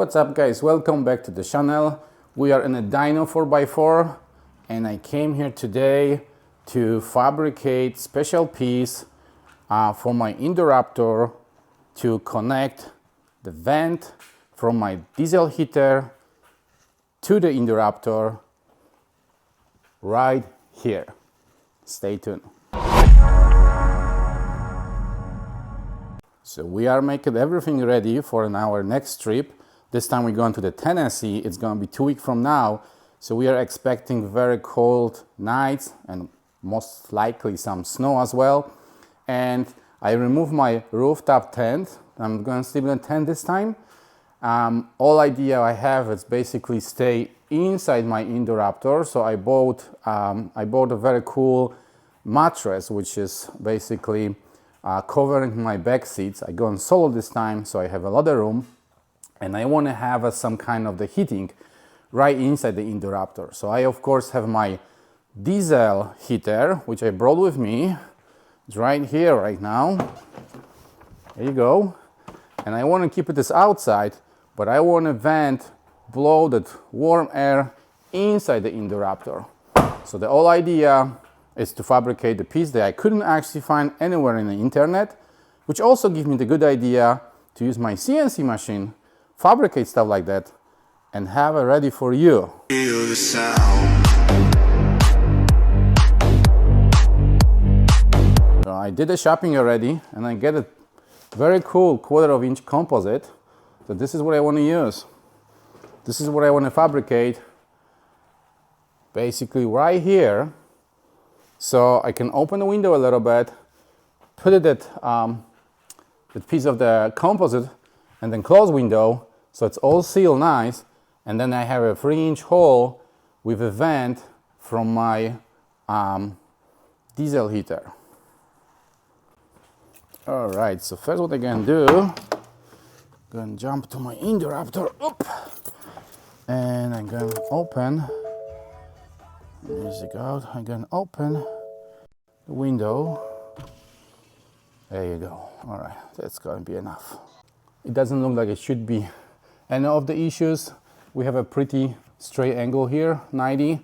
What's up guys, welcome back to the channel. We are in a dyno 4x4 and I came here today to fabricate special piece for my Indoraptor to connect the vent from my diesel heater to the Indoraptor right here. Stay tuned. So we are making everything ready for our next trip. This time we're going to the Tennessee. It's going to be 2 weeks from now. So we are expecting very cold nights and most likely some snow as well. And I removed my rooftop tent. I'm going to sleep in a tent this time. All idea I have is basically stay inside my Indoraptor. So I bought a very cool mattress, which is basically covering my back seats. I go on solo this time, so I have a lot of room. And I want to have some kind of the heating right inside the Indoraptor. So I of course have my diesel heater, which I brought with me. It's right here right now. There you go. And I want to keep it outside, but I want to vent, blow that warm air inside the Indoraptor. So the whole idea is to fabricate the piece that I couldn't actually find anywhere in the internet, which also gives me the good idea to use my CNC machine, fabricate stuff like that, and have it ready for you. So I did the shopping already, and I get a very cool 1/4 inch composite. So this is what I want to use. This is what I want to fabricate, basically right here. So I can open the window a little bit, put it at that piece of the composite, and then close window. So it's all sealed nice, and then I have a 3-inch hole with a vent from my diesel heater. All right, so first what I'm gonna do, I'm gonna jump to my Indoraptor, and I'm gonna open, music out, I'm gonna open the window. There you go. All right, that's gonna be enough. It doesn't look like it should be any of the issues. We have a pretty straight angle here, 90,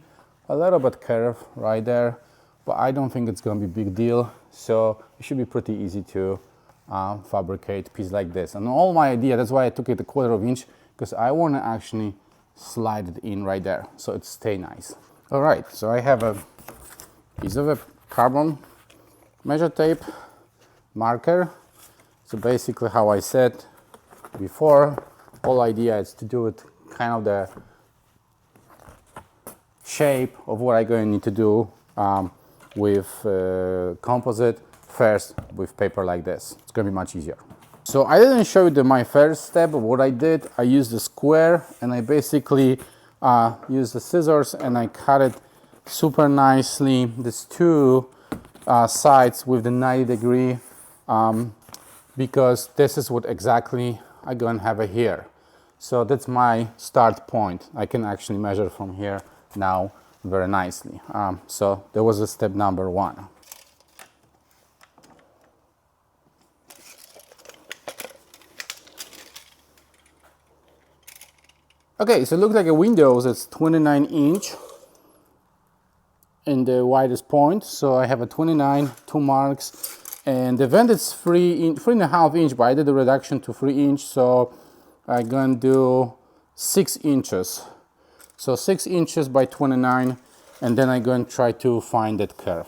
a little bit curve right there, but I don't think it's gonna be a big deal. So it should be pretty easy to fabricate a piece like this. And all my idea, that's why I took it a 1/4 inch, because I want to actually slide it in right there so it stay nice. All right, so I have a piece of a carbon measure tape marker. So basically, how I said before, whole idea is to do it kind of the shape of what I'm going to need to do with composite first with paper like this. It's going to be much easier. So I didn't show you my first step of what I did. I used the square and I basically used the scissors and I cut it super nicely, these two sides with the 90-degree because this is what exactly I'm going to have it here. So that's my start point. I can actually measure from here now very nicely. So that was a step number 1. Okay, so it looks like a windows. It's 29 inch in the widest point. So I have a 29, 2 marks, and the vent is 3.5 inch, but I did the reduction to 3 inch. So I'm gonna do 6 inches. So 6 inches by 29, and then I'm going to try to find that curve.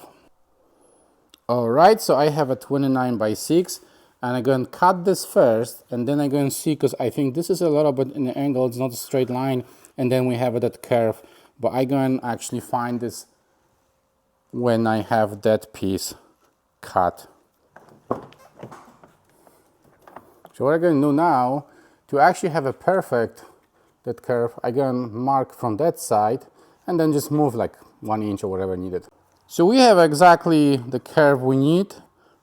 All right, so I have a 29 by 6, and I'm going to cut this first, and then I'm going to see, because I think this is a little bit in the angle, it's not a straight line, and then we have that curve. But I'm going to actually find this when I have that piece cut. So what I'm going to do now, to actually have a perfect that curve, I'm going to mark from that side and then just move like 1 inch or whatever needed. So we have exactly the curve we need,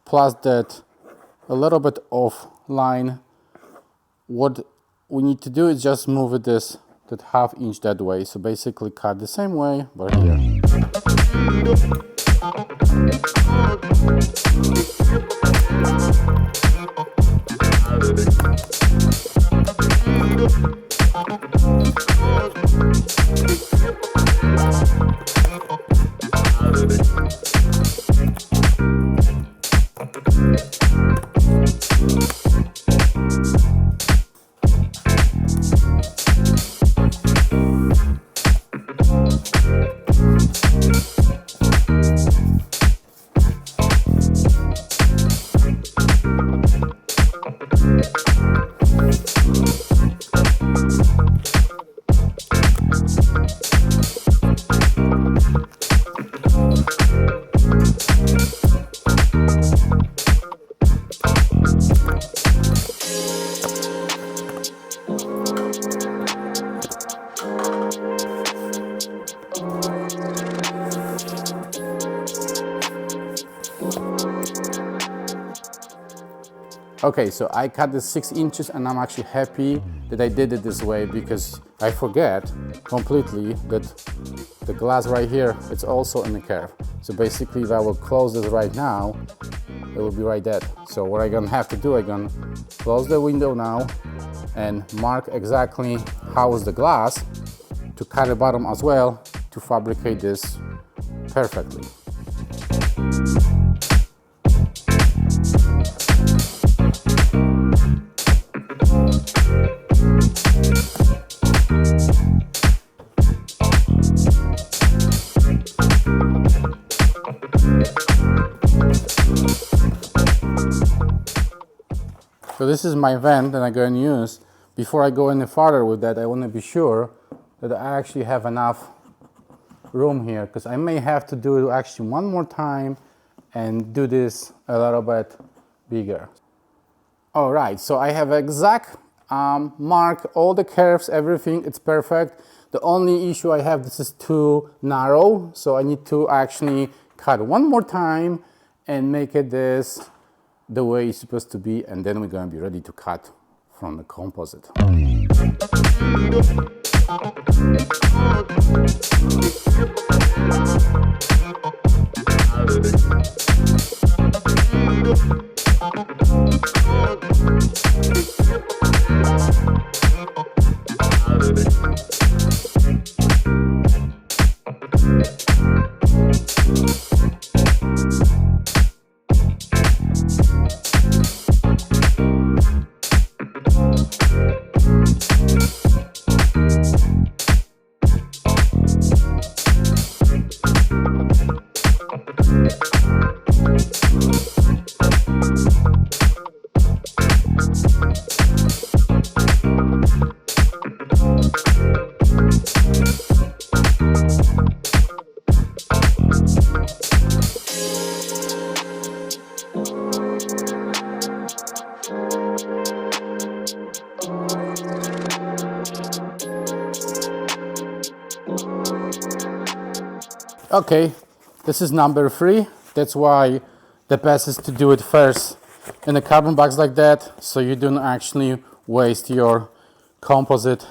plus that a little bit off line. What we need to do is just move it that 1/2 inch that way. So basically cut the same way, but here. Okay, so I cut the 6 inches and I'm actually happy that I did it this way because I forget completely that the glass right here, it's also in the curve. So basically if I will close this right now, it will be right there. So what I'm gonna have to do, I'm gonna close the window now and mark exactly how is the glass to cut the bottom as well to fabricate this perfectly. So this is my vent that I'm going to use. Before I go any farther with that, I want to be sure that I actually have enough room here, because I may have to do it actually one more time and do this a little bit bigger. All right, so I have exact mark, all the curves, everything, it's perfect. The only issue I have, this is too narrow, so I need to actually cut one more time and make it this the way it's supposed to be, and then we're going to be ready to cut from the composite. Okay, this is number 3. That's why the best is to do it first in a carbon box like that, so you don't actually waste your composite.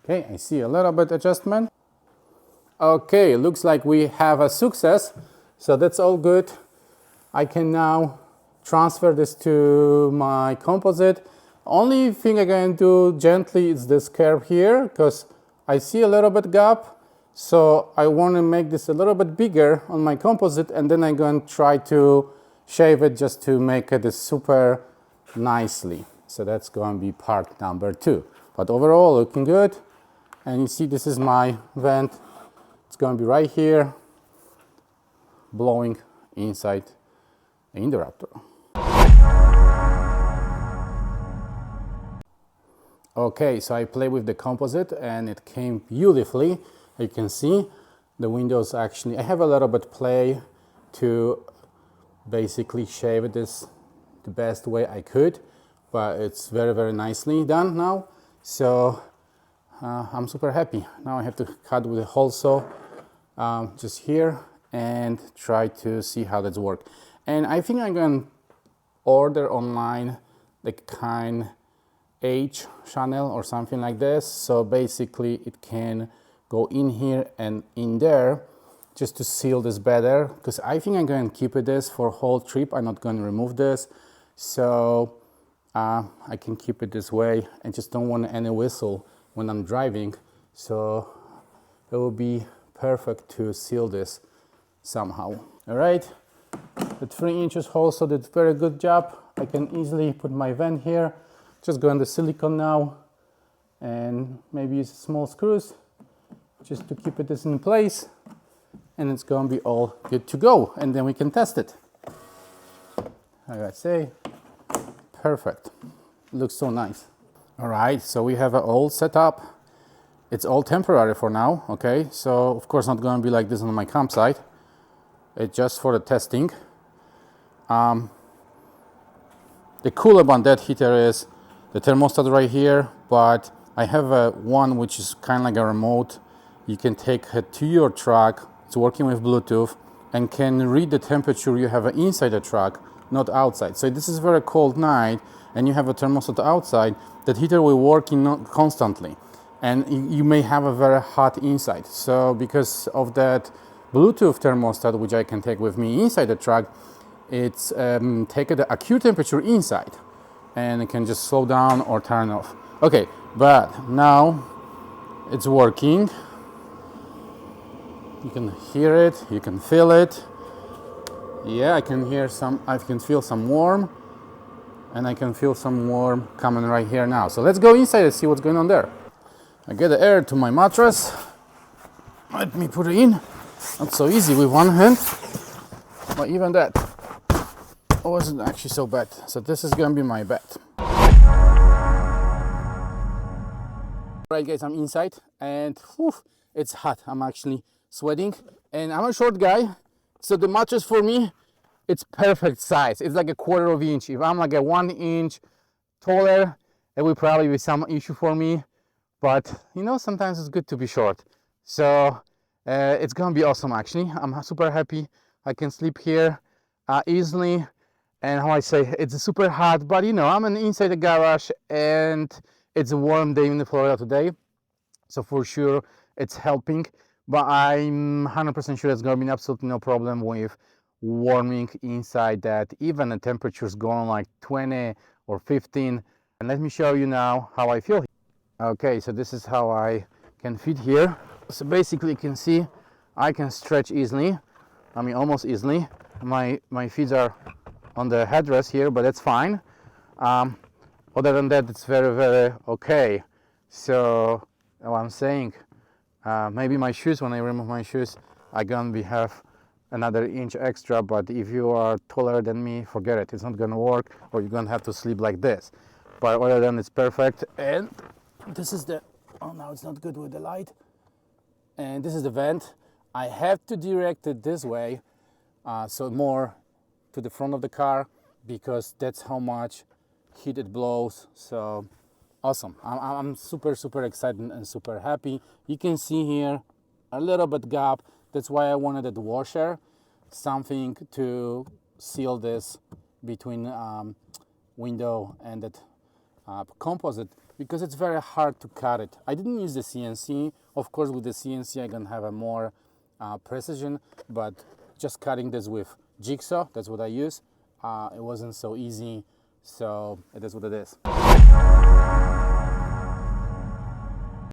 Okay, I see a little bit adjustment. Okay, looks like we have a success, so that's all good. I can now transfer this to my composite. Only thing I can do gently is this curve here, because I see a little bit gap, so I want to make this a little bit bigger on my composite, and then I'm going to try to shave it just to make it super nicely. So that's going to be part number 2. But overall, looking good. And you see, this is my vent. It's going to be right here, blowing inside the interrupter. Okay, so I played with the composite and it came beautifully. You can see the windows actually, I have a little bit play to basically shave this the best way I could, but it's very, very nicely done now. So I'm super happy. Now I have to cut with a hole saw just here and try to see how that's work. And I think I'm going to order online the kind H channel or something like this. So basically it can go in here and in there, just to seal this better, because I think I'm going to keep it this for whole trip. I'm not going to remove this, so I can keep it this way. I just don't want any whistle when I'm driving, so it will be perfect to seal this somehow. All right, the 3 inches also did very good job. I can easily put my vent here. Just go on the silicone now and maybe use small screws just to keep it this in place, and it's going to be all good to go, and then we can test it. Like I say, perfect. Looks so nice. All right, so we have it all set up. It's all temporary for now, okay? So of course not going to be like this on my campsite. It's just for the testing. The cool about that heater is the thermostat right here, but I have a one which is kind of like a remote. You can take it to your truck. It's working with Bluetooth and can read the temperature you have inside the truck, not outside. So this is very cold night and you have a thermostat outside, that heater will work constantly, and you may have a very hot inside. So because of that Bluetooth thermostat, which I can take with me inside the truck, it's take the acute temperature inside, and it can just slow down or turn off. Okay, but now it's working. You can hear it, you can feel it. Yeah, I can feel some warm, and I can feel some warm coming right here now. So let's go inside and see what's going on there. I get the air to my mattress. Let me put it in. Not so easy with one hand, but even that wasn't actually so bad. So this is gonna be my bed. Right guys, I'm inside and it's hot. I'm actually sweating, and I'm a short guy, so the mattress for me, it's perfect size. It's like a 1/4 inch. If I'm like a 1 inch taller, it will probably be some issue for me, but you know, sometimes it's good to be short. So it's gonna be awesome. Actually, I'm super happy. I can sleep here easily, and how I say, it's super hot, but you know, I'm inside the garage and it's a warm day in Florida today, so for sure it's helping. But I'm 100% sure it's going to be absolutely no problem with warming inside that. Even the temperature's going like 20 or 15. And let me show you now how I feel. Okay, so this is how I can fit here. So basically you can see I can stretch easily. I mean, almost easily. My feet are on the headrest here, but that's fine. Other than that, it's very, very okay. So what I'm saying, maybe my shoes, when I remove my shoes, I'm gonna have another inch extra, but if you are taller than me, forget it. It's not gonna work, or you're gonna have to sleep like this. But other than it's perfect. And this is the, oh no, it's not good with the light. And this is the vent. I have to direct it this way, so more to the front of the car, because that's how much heat it blows. So awesome. I'm super, super excited and super happy. You can see here a little bit gap. That's why I wanted a washer, something to seal this between window and that composite, because it's very hard to cut it. I didn't use the CNC. Of course, with the CNC, I can have a more precision, but just cutting this with jigsaw, that's what I use. It wasn't so easy, so it is what it is.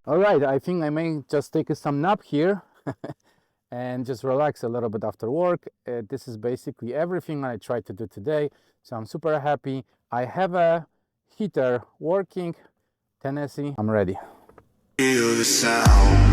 All right, I think I may just take some nap here and just relax a little bit after work. This is basically everything I tried to do today, so I'm super happy. I have a heater working, Tennessee. I'm ready. Feel the sound.